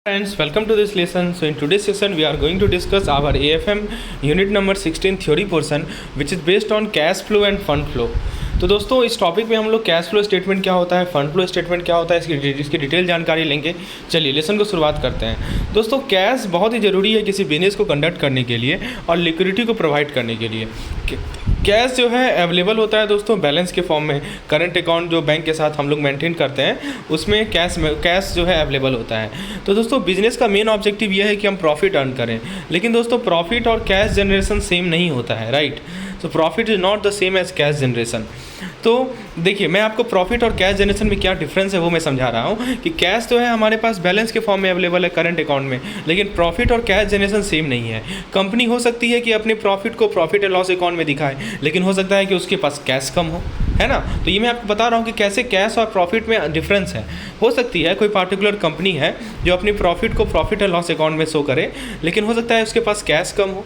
Friends, welcome to this lesson. So in today's session we are going to discuss our AFM unit number 16 theory portion which is based on cash flow and fund flow. तो दोस्तों इस topic में हम लोग cash flow statement क्या होता है, fund flow statement क्या होता है, इसकी डिटेल जानकारी लेंगे। चलिए लेसन को शुरुआत करते हैं। दोस्तों कैश बहुत ही ज़रूरी है किसी बिजनेस को कंडक्ट करने के लिए और लिक्विडिटी को प्रोवाइड करने के लिए। कैश जो है अवेलेबल होता है दोस्तों बैलेंस के फॉर्म में। करंट अकाउंट जो बैंक के साथ हम लोग मेंटेन करते हैं उसमें कैश जो है अवेलेबल होता है। तो दोस्तों बिजनेस का मेन ऑब्जेक्टिव ये है कि हम प्रॉफिट अर्न करें, लेकिन दोस्तों प्रॉफिट और कैश जनरेशन सेम नहीं होता है, राइट। तो profit is not the same as cash generation. तो देखिए मैं आपको प्रॉफिट और कैश जनरेशन में क्या डिफरेंस है वो मैं समझा रहा हूँ कि कैश जो है हमारे पास बैलेंस के फॉर्म में अवेलेबल है करंट अकाउंट में, लेकिन प्रॉफिट और कैश जनरेशन सेम नहीं है। कंपनी हो सकती है कि अपने प्रॉफिट को प्रॉफिट एंड लॉस अकाउंट में दिखाए, लेकिन हो सकता है कि उसके पास कैश कम हो, है ना। तो ये मैं आपको बता रहा हूँ कि कैसे कैश और प्रॉफिट में डिफरेंस है। हो सकती है कोई पार्टिकुलर कंपनी है जो अपनी प्रॉफिट को प्रॉफिट एंड लॉस अकाउंट में शो करे, लेकिन हो सकता है उसके पास कैश कम हो।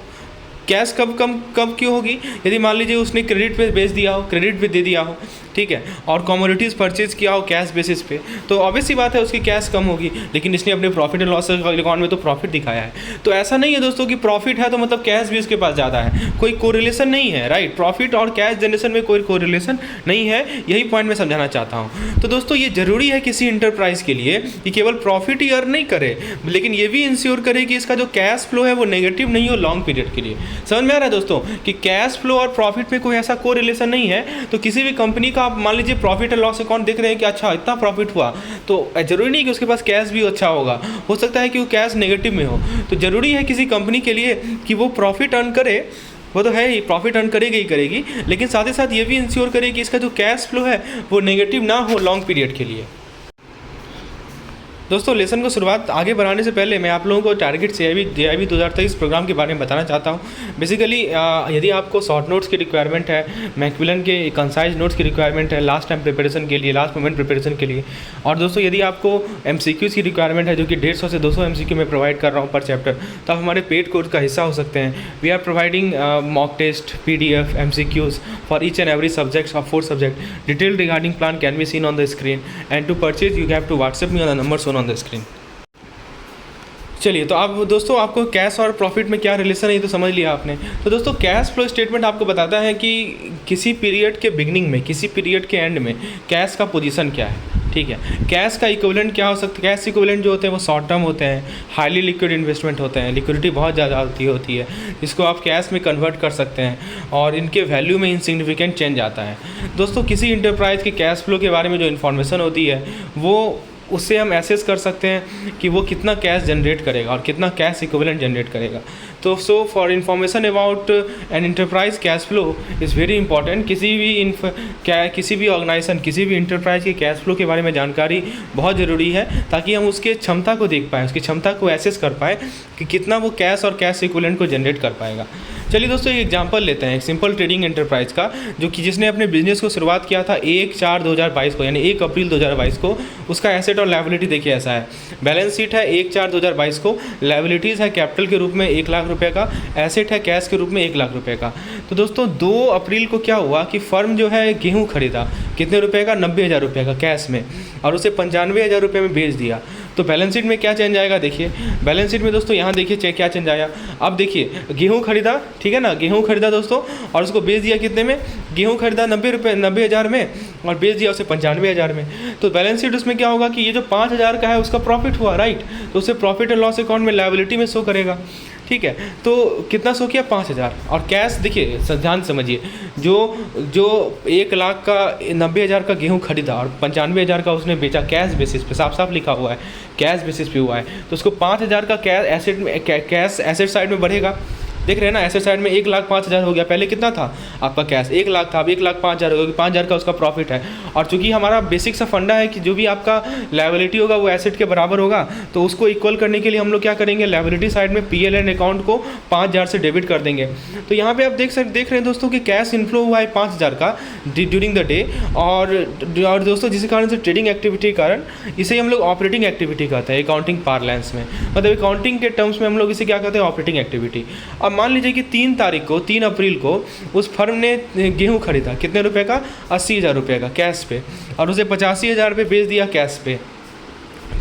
कैश कब क्यों होगी? यदि मान लीजिए उसने क्रेडिट पे बेच दिया हो, क्रेडिट पे दे दिया हो, ठीक है, और कमोडिटीज़ परचेज किया हो कैश बेसिस पे, तो ऑब्वियस सी बात है उसकी कैश कम होगी, लेकिन इसने अपने प्रॉफिट एंड लॉस अकाउंट में तो प्रॉफिट दिखाया है। तो ऐसा नहीं है दोस्तों कि प्रॉफिट है तो मतलब कैश भी उसके पास ज़्यादा है, कोई कोरिलेशन नहीं है, राइट। प्रॉफिट और कैश जनरेशन में कोई कोरिलेशन नहीं है, यही पॉइंट मैं समझाना चाहता हूँ। तो दोस्तों ये ज़रूरी है किसी इंटरप्राइज के लिए कि केवल प्रॉफिट ही अर्न नहीं करे, लेकिन ये भी इंश्योर करे कि इसका जो कैश फ्लो है वो नेगेटिव नहीं हो लॉन्ग पीरियड के लिए। समझ में आ रहा है दोस्तों कि कैश फ्लो और प्रॉफिट में कोई ऐसा कोरिलेशन नहीं है। तो किसी भी कंपनी का आप मान लीजिए प्रॉफिट एंड लॉस अकाउंट देख रहे हैं कि अच्छा इतना प्रॉफिट हुआ, तो जरूरी नहीं कि उसके पास कैश भी अच्छा होगा, हो सकता है कि वो कैश नेगेटिव में हो। तो जरूरी है किसी कंपनी के लिए कि वो प्रॉफिट अर्न करे, वो तो है ही, प्रॉफिट अर्न करेगी ही करेगी, लेकिन साथ ही साथ ये भी इंश्योर करे कि इसका जो कैश फ्लो है वो नेगेटिव ना हो लॉन्ग पीरियड के लिए। दोस्तों लेसन को शुरुआत आगे बढ़ाने से पहले मैं आप लोगों को टारगेट JIB 2023 प्रोग्राम के बारे में बताना चाहता हूँ। बेसिकली यदि आपको शॉर्ट नोट्स की रिक्वायरमेंट है, मैकमिलन के कंसाइज नोट्स की रिक्वायरमेंट है लास्ट टाइम प्रिपरेशन के लिए, लास्ट मोमेंट प्रिपरेशन के लिए, और दोस्तों यदि आपको MCQs की रिक्वायरमेंट है जो कि 150 से 200 MCQ में प्रोवाइड कर रहा हूँ पर चैप्टर, तो आप हमारे पेड कोर्स का हिस्सा हो सकते हैं। We are providing mock test, PDF, MCQs for each and every subject of 4 subject. Detail regarding plan can be seen on the screen and to purchase you have to WhatsApp me on the number on the screen. चलिए तो आप दोस्तों आपको cash और profit में क्या relation है ये तो समझ लिया आपने। तो दोस्तों कैश फ्लो स्टेटमेंट आपको बताता है कि किसी पीरियड के बिगनिंग में, किसी पीरियड के एंड में कैश का पोजीशन क्या है, ठीक है। कैश का इक्विवेलेंट क्या हो सकता है? कैश इक्विवेलेंट जो होते हैं वो शॉर्ट टर्म होते हैं, हाईली लिक्विड इन्वेस्टमेंट होते हैं, लिक्विडिटी बहुत ज़्यादा होती है, इसको आप कैश में कन्वर्ट कर सकते हैं और इनके वैल्यू में इनसिग्निफिकेंट चेंज आता है। दोस्तों किसी इंटरप्राइज के कैश फ्लो के बारे में जो इन्फॉर्मेशन होती है वो उससे हम एसेस कर सकते हैं कि वो कितना कैश जनरेट करेगा और कितना कैश इक्विवेलेंट जनरेट करेगा। तो so for information about an enterprise cash flow is very important. किसी भी ऑर्गेनाइजेशन, किसी भी इंटरप्राइज के कैश फ्लो के बारे में जानकारी बहुत ज़रूरी है ताकि हम उसके क्षमता को देख पाएँ, उसकी क्षमता को एसेस कर पाएँ कि कितना वो कैश और कैश इक्विवेलेंट को जनरेट कर पाएगा। चलिए दोस्तों एक एग्जांपल लेते हैं एक सिंपल ट्रेडिंग एंटरप्राइज का, जो कि जिसने अपने बिजनेस को शुरुआत किया था 1/4/2022 को, यानी 1 अप्रैल 2022 को। उसका एसेट और लायबिलिटी देखिए ऐसा है। बैलेंस शीट है 1/4/2022 को, लायबिलिटीज़ है कैपिटल के रूप में 1 लाख रुपये का, एसेट है कैश के रूप में 1 लाख रुपये का। तो दोस्तों 2 अप्रैल को क्या हुआ कि फर्म जो है गेहूँ खरीदा, कितने रुपये का? 90,000 रुपये का कैश में, और उसे 95,000 रुपये में बेच दिया। तो बैलेंस शीट में क्या चेंज आएगा? देखिए बैलेंस शीट में दोस्तों यहाँ देखिए क्या चेंज आया। अब देखिए गेहूँ खरीदा, ठीक है ना, गेहूँ खरीदा दोस्तों और उसको बेच दिया कितने में? गेहूँ खरीदा 90,000 में और बेच दिया उसे 95,000 में। तो बैलेंस शीट उसमें क्या होगा कि ये जो 5,000 का है उसका प्रॉफिट हुआ, राइट। तो उसे प्रॉफिट एंड लॉस अकाउंट में लायबिलिटी में शो करेगा, ठीक है। तो कितना शो किया? 5,000। और कैश देखिए ध्यान समझिए, जो 1 लाख का 90,000 का गेहूँ खरीदा और 95,000 का उसने बेचा कैश बेसिस पे, साफ साफ लिखा हुआ है कैश बेसिस पे हुआ है। तो उसको 5,000 का कैश एसेट में, कैश एसेट साइड में बढ़ेगा, देख रहे हैं ना। एसेट साइड में 1,05,000 हो गया, पहले कितना था आपका कैश? 1 लाख था, अब 1,05,000 हो गया, 5,000 का उसका प्रॉफिट है। और चूंकि हमारा बेसिक सा फंडा है कि जो भी आपका लायबिलिटी होगा वो एसेट के बराबर होगा, तो उसको इक्वल करने के लिए हम लोग क्या करेंगे, लायबिलिटी साइड में PL अकाउंट को 5,000 से डेबिट कर देंगे। तो यहाँ पे आप देख रहे हैं दोस्तों कि कैश इनफ्लो हुआ है 5,000 का ड्यूरिंग द डे, और दोस्तों जिस कारण से ट्रेडिंग एक्टिविटी के कारण इसे हम लोग ऑपरेटिंग एक्टिविटी कहते हैं अकाउंटिंग पार्लेंस में, मतलब अकाउंटिंग के टर्म्स में हम लोग इसे क्या कहते हैं, ऑपरेटिंग एक्टिविटी। अब मान लीजिए कि 3 अप्रैल को उस फर्म ने गेहूं खरीदा, कितने रुपए का? 80,000 रुपये का कैश पे, और उसे 85,000 रुपये बेच दिया कैश पे।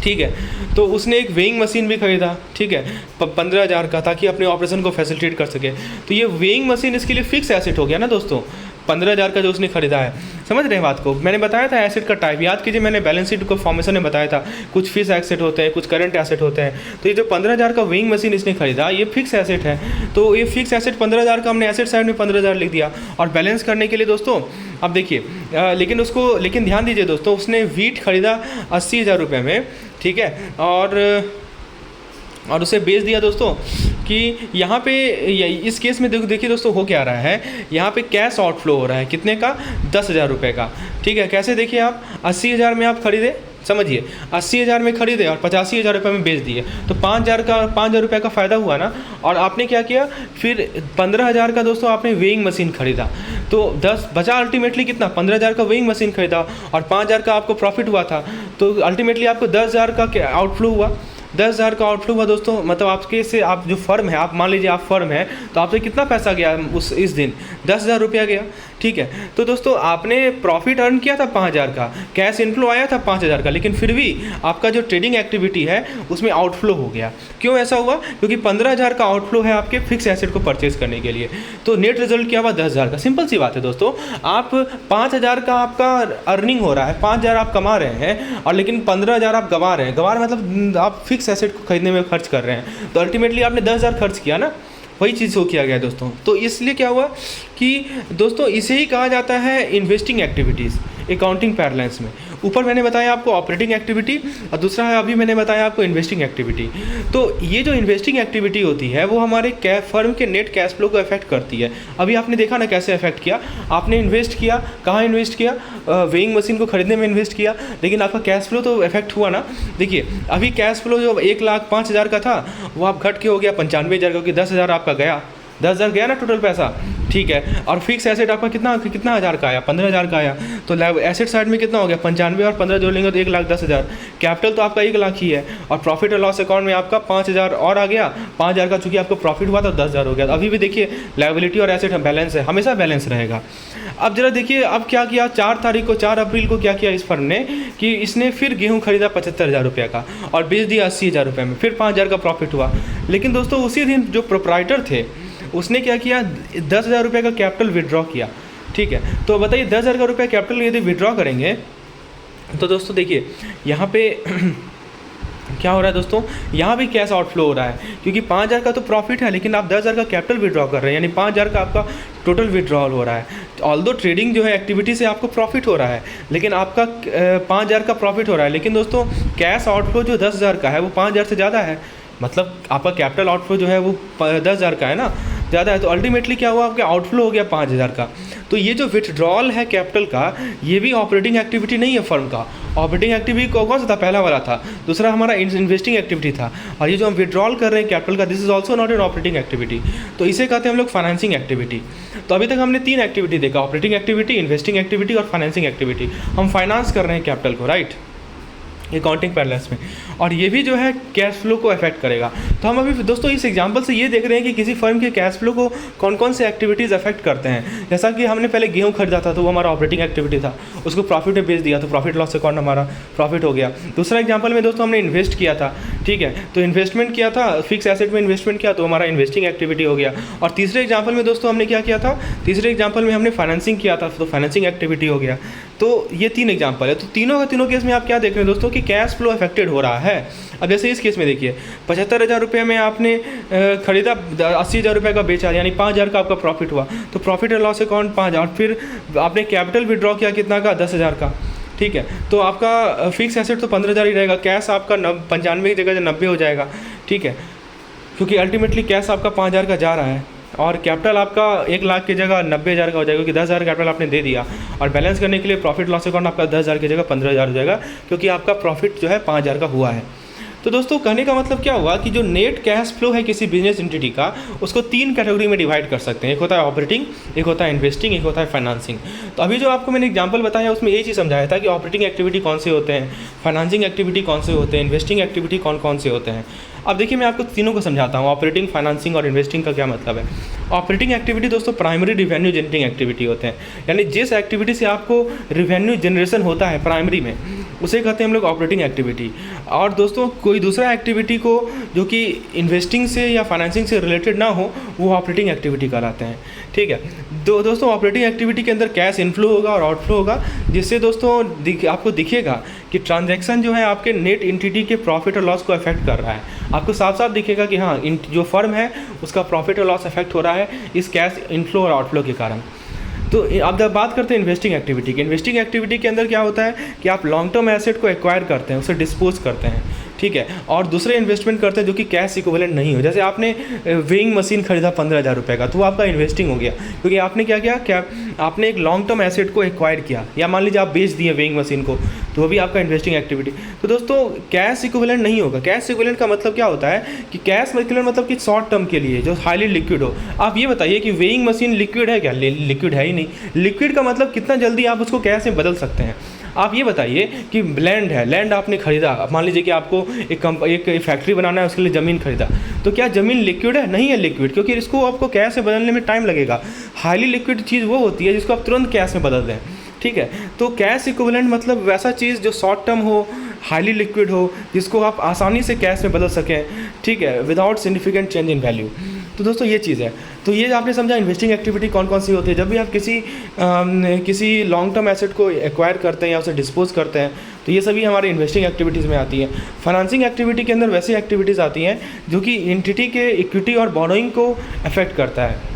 ठीक है। तो उसने एक वेइंग मशीन भी खरीदा, ठीक है, 15,000 का, ताकि अपने ऑपरेशन को फैसिलिटेट कर सके। तो ये वेइंग मशीन इसके लिए फिक्स एसेट हो गया ना दोस्तों, 15,000 का जो उसने खरीदा है। समझ रहे हैं बात को? मैंने बताया था एसेट का टाइप, याद कीजिए, मैंने बैलेंस शीट को फॉर्मेशन में बताया था, कुछ फिक्स एसेट होते हैं, कुछ करंट एसेट होते हैं। तो ये जो 15,000 का वेइंग मशीन इसने खरीदा, ये फिक्स एसेट है। तो ये फिक्स एसेट 15,000 का हमने एसेट साइड में 15,000 लिख दिया। और बैलेंस करने के लिए दोस्तों अब देखिए, लेकिन ध्यान दीजिए दोस्तों, उसने वीट खरीदा 80,000 रुपये में, ठीक है, और उसे बेच दिया दोस्तों। कि यहाँ पे इस केस में देखिए दोस्तों, हो क्या रहा है, यहाँ पे कैश आउटफ्लो हो रहा है, कितने का, 10,000 रुपये का, ठीक है। कैसे देखिए आप, 80,000 में आप खरीदे, समझिए 80,000 में खरीदे और 85,000 रुपये में बेच दिए, तो 5,000 रुपये का फ़ायदा हुआ ना। और आपने क्या किया, फिर 15,000 का दोस्तों आपने वेइंग मशीन खरीदा, तो 10 बचा अल्टीमेटली कितना, 15,000 का वेइंग मशीन खरीदा और 5,000 का आपको प्रॉफिट हुआ था। तो अल्टीमेटली आपको 10,000 का आउटफ्लो हुआ, 10,000 का आउटफ्लो हुआ दोस्तों। मतलब आपके से, आप जो फर्म है, आप मान लीजिए आप फर्म है, तो आपसे कितना पैसा गया इस दिन, 10,000 रुपया गया, ठीक है। तो दोस्तों आपने प्रॉफिट अर्न किया था 5,000 का, कैश इनफ्लो आया था 5,000 का, लेकिन फिर भी आपका जो ट्रेडिंग एक्टिविटी है उसमें आउटफ्लो हो गया। क्यों ऐसा हुआ? क्योंकि 15,000 का आउटफ्लो है आपके फिक्स एसेट को परचेज करने के लिए। तो नेट रिजल्ट क्या हुआ, 10,000 का। सिंपल सी बात है दोस्तों, आप 5,000 का आपका अर्निंग हो रहा है, 5,000 आप कमा रहे हैं, और लेकिन 15,000 आप गंवा रहे हैं। गंवा मतलब आप फिक्स एसेट को खरीदने में खर्च कर रहे हैं, तो अल्टीमेटली आपने 10,000 खर्च किया ना, वही चीज़ हो किया गया दोस्तों। तो इसलिए क्या हुआ कि दोस्तों इसे ही कहा जाता है इन्वेस्टिंग एक्टिविटीज़ अकाउंटिंग पैरेलल्स में। ऊपर मैंने बताया आपको ऑपरेटिंग एक्टिविटी, और दूसरा है अभी मैंने बताया आपको इन्वेस्टिंग एक्टिविटी। तो ये जो इन्वेस्टिंग एक्टिविटी होती है वो हमारे फर्म के नेट कैश फ्लो को अफेक्ट करती है। अभी आपने देखा ना कैसे अफेक्ट किया, आपने इन्वेस्ट किया, कहाँ इन्वेस्ट किया, वेइंग मशीन को खरीदने में इन्वेस्ट किया, लेकिन आपका कैश फ्लो तो अफेक्ट हुआ ना। देखिए अभी कैश फ्लो जो 1,05,000 का था वो आप घट के हो गया 95,000, क्योंकि 10,000 आपका गया, 10,000 गया ना टोटल पैसा, ठीक है। और फिक्स एसेट आपका कितना हज़ार का आया, 15,000 का आया। तो एसेट साइड में कितना हो गया, 95 और 15 जोड़ लेंगे तो 1,10,000। कैपिटल तो आपका 1,00,000 ही है, और प्रॉफिट और लॉस अकाउंट में आपका 5,000 और आ गया। 5,000 का चूँकि आपको प्रॉफिट हुआ तो 10,000 हो गया। अभी भी देखिए लायबिलिटी और एसेट बैलेंस है, हमेशा बैलेंस रहेगा। अब जरा देखिए अब क्या किया, 4 अप्रैल को क्या किया इस फर्म ने, कि इसने फिर गेहूँ खरीदा 75,000 रुपये का और बेच दिया 80,000 रुपये में, फिर 5,000 का प्रॉफिट हुआ। लेकिन दोस्तों उसी दिन जो प्रोप्राइटर थे उसने क्या किया, 10,000 रुपये का कैपिटल विड्रॉ किया, ठीक है। तो बताइए 10,000 का रुपये कैपिटल यदि विड्रॉ करेंगे तो दोस्तों देखिए यहाँ पे क्या हो रहा है दोस्तों, यहाँ भी कैश आउटफ्लो हो रहा है, क्योंकि 5,000 का तो प्रॉफिट है, लेकिन आप 10,000 का कैपिटल विड्रॉ कर रहे हैं, यानी 5,000 का आपका टोटल विड्रॉल हो रहा है। ऑल्दो ट्रेडिंग जो है एक्टिविटी से आपको प्रॉफिट हो रहा है, लेकिन आपका 5,000 का प्रॉफिट हो रहा है, लेकिन दोस्तों कैश आउटफ्लो जो 10,000 का है वो 5,000 से ज़्यादा है। मतलब आपका कैपिटल आउटफ्लो जो है वो 10,000 का है ना, ज़्यादा है। तो अल्टीमेटली क्या हुआ, आपका आउटफ्लो हो गया 5,000 का। तो ये जो विथड्रॉल है कैपिटल का, ये भी ऑपरेटिंग एक्टिविटी नहीं है फर्म का। ऑपरेटिंग एक्टिविटी कौन सा था, पहला वाला था, दूसरा हमारा इन्वेस्टिंग एक्टिविटी था। और ये जो हम विथड्रॉल कर रहे हैं कैपिटल का, this is also not an operating activity. तो इसे कहते हैं हम लोग फाइनेंसिंग एक्टिविटी। तो अभी तक हमने 3 एक्टिविटी देखा, ऑपरेटिंग एक्टिविटी, इन्वेस्टिंग एक्टिविटी और फाइनेंसिंग एक्टिविटी। हम फाइनेंस कर रहे हैं कैपिटल को, राइट, अकाउंटिंग पैरेलल्स में, और ये भी जो है कैश फ्लो को अफेक्ट करेगा। तो हम अभी दोस्तों इस एग्जांपल से ये देख रहे हैं कि किसी फर्म के कैश फ्लो को कौन कौन से एक्टिविटीज़ अफेक्ट करते हैं। जैसा कि हमने पहले गेहूं खरीदा था तो वो हमारा ऑपरेटिंग एक्टिविटी था, उसको प्रॉफिट में बेच दिया तो प्रॉफिट लॉस अकाउंट हमारा प्रॉफिट हो गया। दूसरा एग्जाम्पल में दोस्तों हमने इन्वेस्ट किया था, ठीक है, तो इन्वेस्टमेंट किया था, फिक्स एसेट में इन्वेस्टमेंट किया तो हमारा इन्वेस्टिंग एक्टिविटी हो गया। और तीसरे एग्जाम्पल में दोस्तों हमने क्या किया था, तीसरे एग्जाम्पल में हमने फाइनेंसिंग किया था तो फाइनेंसिंग एक्टिविटी हो गया। तो ये 3 एग्जाम्पल है। तो तीनों केस में आप क्या देख रहे हैं दोस्तों कि कैश फ्लो अफेक्टेड हो रहा है। अब जैसे इस केस में देखिए 75,000 रुपये में आपने खरीदा, 80,000 रुपये का बेचा, यानी 5,000 का आपका प्रॉफिट हुआ, तो प्रॉफिट और लॉस अकाउंट 5,000। फिर आपने कैपिटल विड्रॉ किया कितना का, 10,000 का, ठीक है। तो आपका फिक्स एसेट तो 15,000 ही रहेगा, कैश आपका 95 की जगह 90 हो जाएगा, ठीक है, क्योंकि अल्टीमेटली कैश आपका 5,000 का जा रहा है और कैपिटल आपका 1,00,000 की जगह 90,000 का हो जाएगा, क्योंकि 10,000 कैपिटल आपने दे दिया। और बैलेंस करने के लिए प्रॉफिट लॉस अकाउंट आपका 10,000 की जगह 15,000 हो जाएगा, क्योंकि आपका प्रॉफिट जो है 5,000 का हुआ है। तो दोस्तों कहने का मतलब क्या हुआ कि जो नेट कैश फ्लो है किसी बिजनेस एंटिटी का, उसको 3 कैटेगरी में डिवाइड कर सकते हैं। एक होता है ऑपरेटिंग, एक होता है इन्वेस्टिंग, एक होता है फाइनेंसिंग। तो अभी जो आपको मैंने एग्जांपल बताया उसमें ये चीज़ समझाया था कि ऑपरेटिंग एक्टिविटी कौन से होते हैं, फाइनेंसिंग एक्टिविटी कौन से होते हैं, इन्वेस्टिंग एक्टिविटी कौन कौन से होते हैं। अब देखिए मैं आपको तीनों को समझाता हूँ, ऑपरेटिंग, फाइनेंसिंग और इन्वेस्टिंग का क्या मतलब है। ऑपरेटिंग एक्टिविटी दोस्तों प्राइमरी रिवेन्यू जनरेटिंग एक्टिविटी होते हैं, यानी जिस एक्टिविटी से आपको रिवेन्यू जनरेशन होता है प्राइमरी में, उसे कहते हैं हम लोग ऑपरेटिंग एक्टिविटी। और दोस्तों कोई दूसरा एक्टिविटी को जो कि इन्वेस्टिंग से या फाइनेंसिंग से रिलेटेड ना हो, वो ऑपरेटिंग एक्टिविटी कहलाते हैं। ठीक है, दोस्तों ऑपरेटिंग एक्टिविटी के अंदर कैश इनफ्लो होगा और आउटफ्लो होगा, जिससे दोस्तों आपको दिखेगा कि ट्रांजैक्शन जो है आपके नेट एंटिटी के प्रॉफिट और लॉस को अफेक्ट कर रहा है। आपको साफ साफ दिखेगा कि हाँ, जो फर्म है उसका प्रॉफिट और लॉस अफेक्ट हो रहा है इस कैश इनफ्लो और आउटफ्लो के कारण। तो अब जब बात करते हैं इन्वेस्टिंग एक्टिविटी की, इन्वेस्टिंग एक्टिविटी के अंदर क्या होता है कि आप लॉन्ग टर्म एसेट को एक्वायर करते हैं, उसे डिस्पोज करते हैं, ठीक है, और दूसरे इन्वेस्टमेंट करते हैं जो कि कैश इक्विवेलेंट नहीं हो। जैसे आपने वेइंग मशीन खरीदा 15,000 रुपये का, तो वो आपका इन्वेस्टिंग हो गया, क्योंकि आपने क्या आपने एक लॉन्ग टर्म एसेट को एक्वायर किया, या मान लीजिए आप बेच दिए वेइंग मशीन को, तो वो भी आपका इन्वेस्टिंग एक्टिविटी। तो दोस्तों कैश इक्विवेलेंट नहीं होगा। कैश इक्विवेलेंट का मतलब क्या होता है कि कैश इक्विवेलेंट मतलब कि शॉर्ट टर्म के लिए जो हाईली लिक्विड हो। आप ये बताइए कि वेइंग मशीन लिक्विड है क्या? लिक्विड है ही नहीं। लिक्विड का मतलब कितना जल्दी आप उसको कैश में बदल सकते हैं। आप ये बताइए कि लैंड है, लैंड आपने खरीदा, मान लीजिए कि आपको एक फैक्ट्री बनाना है, उसके लिए ज़मीन खरीदा, तो क्या ज़मीन लिक्विड है? नहीं है लिक्विड, क्योंकि इसको आपको कैश में बदलने में टाइम लगेगा। हाईली लिक्विड चीज़ वो होती है जिसको आप तुरंत कैश में बदल दें, ठीक है। तो कैश इक्विवेलेंट मतलब वैसा चीज़ जो शॉर्ट टर्म हो, हाईली लिक्विड हो, जिसको आप आसानी से कैश में बदल सकें, ठीक है, without significant change in value. तो दोस्तों ये चीज़ है। तो ये आपने समझा इन्वेस्टिंग एक्टिविटी कौन कौन सी होती है। जब भी आप किसी लॉन्ग टर्म एसेट को एक्वायर करते हैं या उसे डिस्पोज करते हैं, तो ये सभी हमारे इन्वेस्टिंग एक्टिविटीज़ में आती है। फाइनेंसिंग एक्टिविटी के अंदर वैसी एक्टिविटीज़ आती हैं जो कि एंटिटी के इक्विटी और बोरोइंग को अफेक्ट करता है।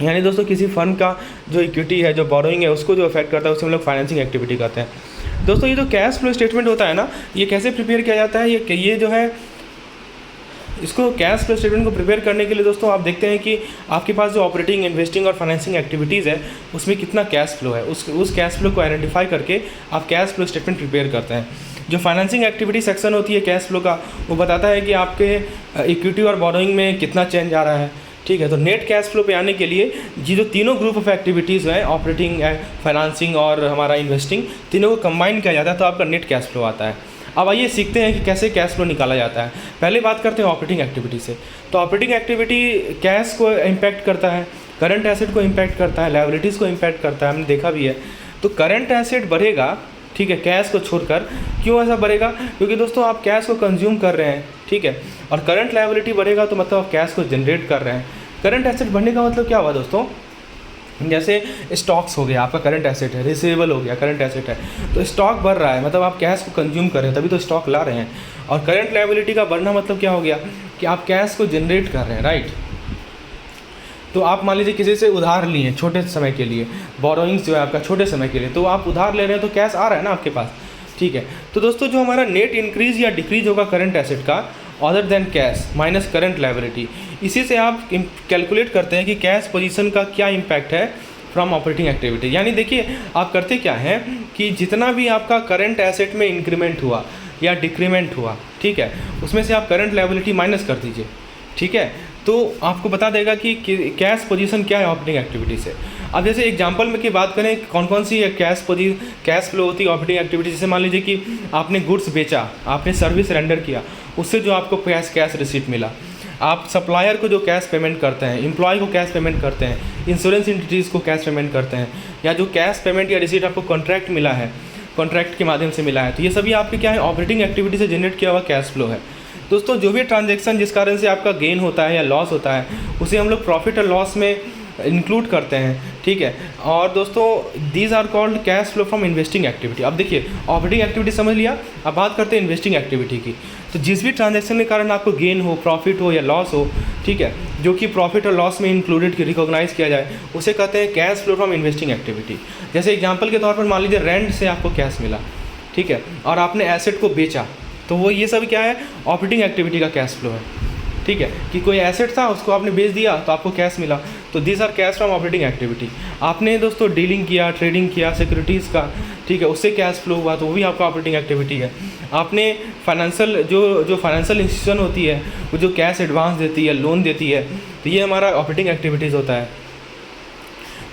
यानी दोस्तों किसी फर्म का जो इक्विटी है, जो बोरोइंग है, उसको जो अफेक्ट करता है, उसे हम लोग फाइनेंसिंग एक्टिविटी कहते हैं। दोस्तों ये जो कैश फ्लो स्टेटमेंट होता है ना, ये कैसे प्रिपेयर किया जाता है, ये जो है इसको कैश फ्लो स्टेटमेंट को प्रिपेयर करने के लिए दोस्तों आप देखते हैं कि आपके पास जो ऑपरेटिंग, इन्वेस्टिंग और फाइनेंसिंग एक्टिविटीज़ है उसमें कितना कैश फ्लो है, उस कैश फ्लो को आइडेंटिफाई करके आप कैश फ्लो स्टेटमेंट प्रिपेयर करते हैं। जो फाइनेंसिंग एक्टिविटी सेक्शन होती है कैश फ्लो का, वो बताता है कि आपके इक्विटी और बोरोइंग में कितना चेंज आ रहा है, ठीक है। तो नेट कैश फ्लो पे आने के लिए ये जो तीनों ग्रुप ऑफ एक्टिविटीज़ हैं, ऑपरेटिंग, फाइनेंसिंग और हमारा इन्वेस्टिंग, तीनों को कंबाइन किया जाता है तो आपका नेट कैश फ्लो आता है। अब आइए सीखते हैं कि कैसे कैश फ्लो निकाला जाता है। पहले बात करते हैं ऑपरेटिंग एक्टिविटी से। तो ऑपरेटिंग एक्टिविटी कैश को इम्पैक्ट करता है, करंट एसेट को इम्पैक्ट करता है, लायबिलिटीज़ को इम्पैक्ट करता है, हमने देखा भी है। तो करंट एसेट बढ़ेगा, ठीक है, कैश को छोड़कर। क्यों ऐसा बढ़ेगा? क्योंकि दोस्तों आप कैश को कंज्यूम कर रहे हैं, ठीक है, और करंट लायबिलिटी बढ़ेगा तो मतलब आप कैश को जनरेट कर रहे हैं। करंट एसेट बढ़ने का मतलब क्या हुआ दोस्तों? जैसे स्टॉक्स हो गया, आपका करंट एसेट है, रिसीवेबल हो गया, करंट एसेट है, तो स्टॉक बढ़ रहा है मतलब आप कैश को कंज्यूम कर रहे हैं, तभी तो स्टॉक ला रहे हैं। और करंट लायबिलिटी का बढ़ना मतलब क्या हो गया कि आप कैश को जनरेट कर रहे हैं, राइट। तो आप मान लीजिए किसी से उधार लिए छोटे समय के लिए, बोरोइंग्स जो है आपका छोटे समय के लिए, तो आप उधार ले रहे हैं तो कैश आ रहा है ना आपके पास, ठीक है। तो दोस्तों जो हमारा नेट इंक्रीज या डिक्रीज होगा करंट एसेट का, other than cash minus current liability, इसी से आप कैलकुलेट करते हैं कि कैश पोजीशन का क्या इम्पैक्ट है फ्रॉम ऑपरेटिंग एक्टिविटी। यानी देखिए आप करते क्या हैं कि जितना भी आपका करंट एसेट में इंक्रीमेंट हुआ या डिक्रीमेंट हुआ, ठीक है, उसमें से आप करंट लायबिलिटी माइनस कर दीजिए, ठीक है, तो आपको बता देगा कि कैश पोजीशन क्या है ऑपरेटिंग एक्टिविटी से। अब जैसे एग्जांपल में की बात करें कौन कौन सी कैश फ्लो होती है ऑपरेटिंग एक्टिविटी। जैसे मान लीजिए कि आपने गुड्स बेचा, आपने सर्विस रेंडर किया, उससे जो आपको कैश रिसीट मिला, आप सप्लायर को जो कैश पेमेंट करते हैं, एम्प्लॉय को कैश पेमेंट करते हैं, इंश्योरेंस एंटिटीज़ को कैश पेमेंट करते हैं, या जो कैश पेमेंट या रिसीट आपको कॉन्ट्रैक्ट मिला है, कॉन्ट्रैक्ट के माध्यम से मिला है, तो ये सभी आपके क्या है ऑपरेटिंग एक्टिविटी से जनरेट किया हुआ कैश फ्लो है। दोस्तों जो भी ट्रांजैक्शन जिस कारण से आपका गेन होता है या लॉस होता है, उसे हम लोग प्रॉफिट और लॉस में इंक्लूड करते हैं, ठीक है। और दोस्तों these are called cash flow from investing activity. अब देखिए ऑपरेटिंग एक्टिविटी समझ लिया, अब बात करते हैं इन्वेस्टिंग एक्टिविटी की। तो जिस भी ट्रांजैक्शन के कारण आपको गेन हो, प्रॉफिट हो या लॉस हो, ठीक है, जो कि प्रॉफिट और लॉस में इंक्लूडेड रिकॉग्नाइज किया जाए, उसे कहते हैं cash flow from investing activity. जैसे एग्जाम्पल के तौर पर मान लीजिए रेंट से आपको कैश मिला, ठीक है, और आपने एसेट को बेचा, तो वो ये सब क्या है ऑपरेटिंग एक्टिविटी का कैश फ्लो है, ठीक है, कि कोई एसेट था उसको आपने बेच दिया तो आपको कैश मिला, तो this are cash from operating activity. आपने दोस्तों डीलिंग किया, ट्रेडिंग किया सिक्योरिटीज़ का, ठीक है, उससे कैश फ्लो हुआ तो वो भी आपका ऑपरेटिंग एक्टिविटी है। आपने फाइनेंशियल जो फाइनेंशियल इंस्टीट्यूशन होती है वो जो कैश एडवांस देती है, लोन देती है, तो ये हमारा ऑपरेटिंग एक्टिविटीज़ होता है।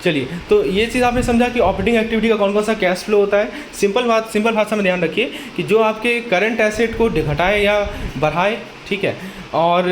चलिए, तो ये चीज़ आपने समझा कि ऑपरेटिंग एक्टिविटी का कौन कौन सा कैश फ्लो होता है। सिंपल भाषा में ध्यान रखिए कि जो आपके करंट एसेट को घटाए या बढ़ाए, ठीक है, और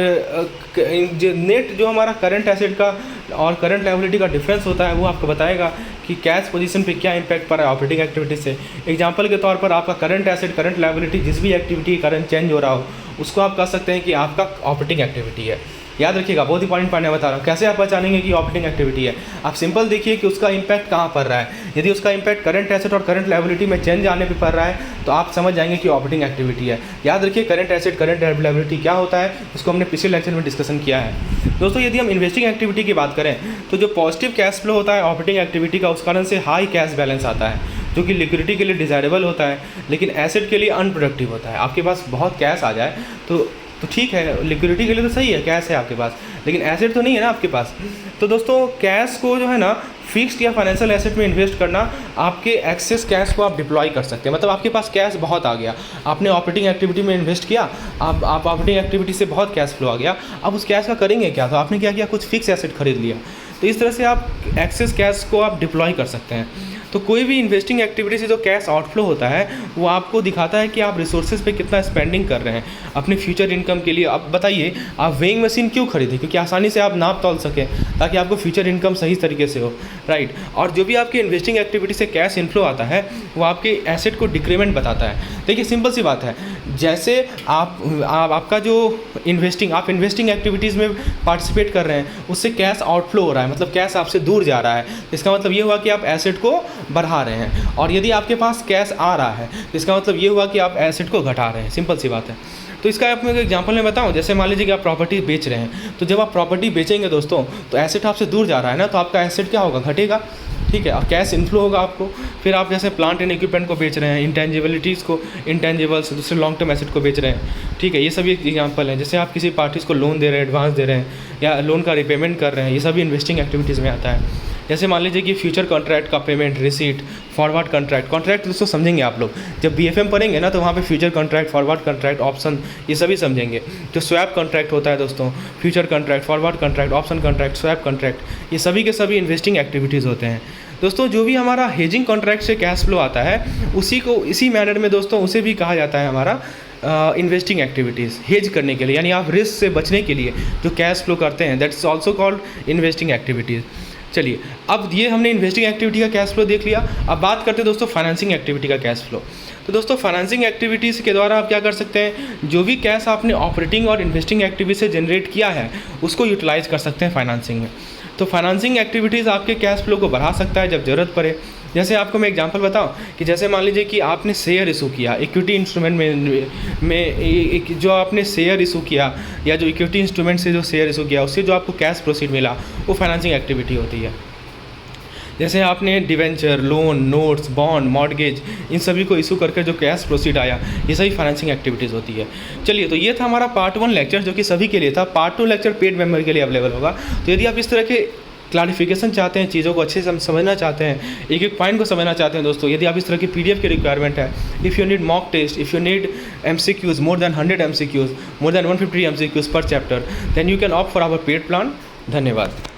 नेट जो हमारा करंट एसेट का और करंट लायबिलिटी का डिफरेंस होता है वो आपको बताएगा कि कैश पोजीशन पे क्या इंपैक्ट पड़ रहा है ऑपरेटिंग एक्टिविटी से। एग्जांपल के तौर पर आपका करंट एसेट, करंट लायबिलिटी, जिस भी एक्टिविटी करंट चेंज हो रहा हो उसको आप कह सकते हैं कि आपका ऑपरेटिंग एक्टिविटी है। याद रखिएगा, बहुत इंपॉर्टेंट पॉइंट मैं बता रहा हूँ। कैसे आप पहचानेंगे कि ऑपरेटिंग एक्टिविटी है? आप सिंपल देखिए कि उसका इंपैक्ट कहाँ पड़ रहा है। यदि उसका इंपैक्ट करंट एसेट और करंट लायबिलिटी में चेंज आने पे पड़ रहा है तो आप समझ जाएंगे कि ऑपरेटिंग एक्टिविटी है। याद रखिए, करंट एसेट, करंट लायबिलिटी क्या होता है, इसको हमने पिछले लेक्चर में डिस्कशन किया है। दोस्तों, यदि हम इन्वेस्टिंग एक्टिविटी की बात करें तो जो पॉजिटिव कैश फ्लो होता है ऑपरेटिंग एक्टिविटी का, उस कारण से हाई कैश बैलेंस आता है, जो कि लिक्विडिटी के लिए डिज़ायरेबल होता है, लेकिन एसेट के लिए अनप्रोडक्टिव होता है। आपके पास बहुत कैश आ जाए तो ठीक है, लिक्विडिटी के लिए तो सही है, कैश है आपके पास, लेकिन एसेट तो नहीं है ना आपके पास। तो दोस्तों, कैश को जो है ना फिक्स्ड या फाइनेंशियल एसेट में इन्वेस्ट करना, आपके एक्सेस कैश को आप डिप्लॉय कर सकते हैं। मतलब आपके पास कैश बहुत आ गया, आपने ऑपरेटिंग एक्टिविटी में इन्वेस्ट किया, आप ऑपरेटिंग एक्टिविटी से बहुत कैश फ्लो आ गया, अब उस कैश का करेंगे क्या? तो आपने क्या किया, कुछ फिक्स एसेट खरीद लिया। तो इस तरह से आप एक्सेस कैश को आप डिप्लॉय कर सकते हैं। तो कोई भी इन्वेस्टिंग एक्टिविटी से जो कैश आउटफ्लो होता है वो आपको दिखाता है कि आप रिसोर्सेज पे कितना स्पेंडिंग कर रहे हैं अपने फ्यूचर इनकम के लिए। अब बताइए, आप वेइंग मशीन क्यों खरीदें? क्योंकि आसानी से आप नाप तौल सकें, ताकि आपको फ्यूचर इनकम सही तरीके से हो, राइट। और जो भी आपकी इन्वेस्टिंग एक्टिविटी से कैश इनफ्लो आता है वो आपके एसेट को डिक्रीमेंट बताता है। देखिए, सिंपल सी बात है, जैसे आपका जो आप इन्वेस्टिंग एक्टिविटीज़ में पार्टिसिपेट कर रहे हैं, उससे कैश आउटफ्लो हो रहा है, मतलब कैश आपसे दूर जा रहा है। इसका मतलब ये हुआ कि आप एसेट को बढ़ा रहे हैं। और यदि आपके पास कैश आ रहा है तो इसका मतलब ये हुआ कि आप एसेट को घटा रहे हैं। सिंपल सी बात है। तो इसका आप मैं एक एग्जांपल में बताऊं, जैसे मान लीजिए कि आप प्रॉपर्टी बेच रहे हैं, तो जब आप प्रॉपर्टी बेचेंगे दोस्तों, तो एसेट आपसे दूर जा रहा है ना, तो आपका एसेट क्या होगा, घटेगा, ठीक है। और कैश इनफ्लो होगा आपको। फिर आप जैसे प्लांट एंड इक्विपमेंट को बेच रहे हैं, इंटेंजिबिलिटीज़ को, इंटेंजिबल्स दूसरे लॉन्ग टर्म एसेट को बेच रहे हैं, ठीक है। ये सभी एग्जांपल हैं। जैसे आप किसी पार्टीज़ को लोन दे रहे हैं, एडवांस दे रहे हैं, या लोन का रिपेमेंट कर रहे हैं, ये सभी इन्वेस्टिंग एक्टिविटीज़ में आता है। जैसे मान लीजिए कि फ्यूचर कॉन्ट्रैक्ट का पेमेंट, रिसीट, फॉरवर्ड कॉन्ट्रैक्ट दोस्तों समझेंगे आप लोग जब BFM पढ़ेंगे ना, तो वहाँ पे future contract, forward contract, option, ये सभी समझेंगे। जो स्वैप कॉन्ट्रैक्ट होता है दोस्तों, future contract, forward contract, option contract, swap contract, ये सभी के सभी इन्वेस्टिंग एक्टिविटीज़ होते हैं दोस्तों। जो भी हमारा हेजिंग कॉन्ट्रैक्ट से कैश फ्लो आता है, इसी मैनर में दोस्तों उसे भी कहा जाता है हमारा इन्वेस्टिंग एक्टिविटीज़। हेज करने के लिए, यानी आप रिस्क से बचने के लिए जो कैश फ्लो करते हैं, that is also called investing activities. चलिए, अब ये हमने इन्वेस्टिंग एक्टिविटी का कैश फ्लो देख लिया। अब बात करते हैं दोस्तों फाइनेंसिंग एक्टिविटी का कैश फ्लो। तो दोस्तों, फाइनेंसिंग एक्टिविटीज़ के द्वारा आप क्या कर सकते हैं, जो भी कैश आपने ऑपरेटिंग और इन्वेस्टिंग एक्टिविटी से जनरेट किया है उसको यूटिलाइज कर सकते हैं फाइनेंसिंग में। तो फाइनेंसिंग एक्टिविटीज़ आपके कैश फ्लो को बढ़ा सकता है जब ज़रूरत पड़े। जैसे आपको मैं एग्जांपल बताऊं कि जैसे मान लीजिए कि आपने शेयर इशू किया इक्विटी इंस्ट्रूमेंट में जो आपने शेयर इशू किया, या जो इक्विटी इंस्ट्रूमेंट से जो शेयर इशू किया, उससे जो आपको कैश प्रोसीड मिला, वो फाइनेंसिंग एक्टिविटी होती है। जैसे आपने debenture, loan, notes, bond, mortgage, इन सभी को इशू करके जो कैश प्रोसीड आया, ये सभी फाइनेंसिंग एक्टिविटीज़ होती है। चलिए, तो ये था हमारा पार्ट 1 लेक्चर, जो कि सभी के लिए था। पार्ट 2 लेक्चर पेड मेंबर के लिए अवेलेबल होगा। तो यदि आप इस तरह के क्लैरिफिकेशन चाहते हैं, चीज़ों को अच्छे से समझना चाहते हैं, एक एक पॉइंट को समझना चाहते हैं दोस्तों, यदि आप इस तरह की PDF की रिक्वायरमेंट है, if you need mock test, if you need MCQs, more than 100 MCQs, more than 150 MCQs पर chapter, then you can opt for our paid plan. धन्यवाद।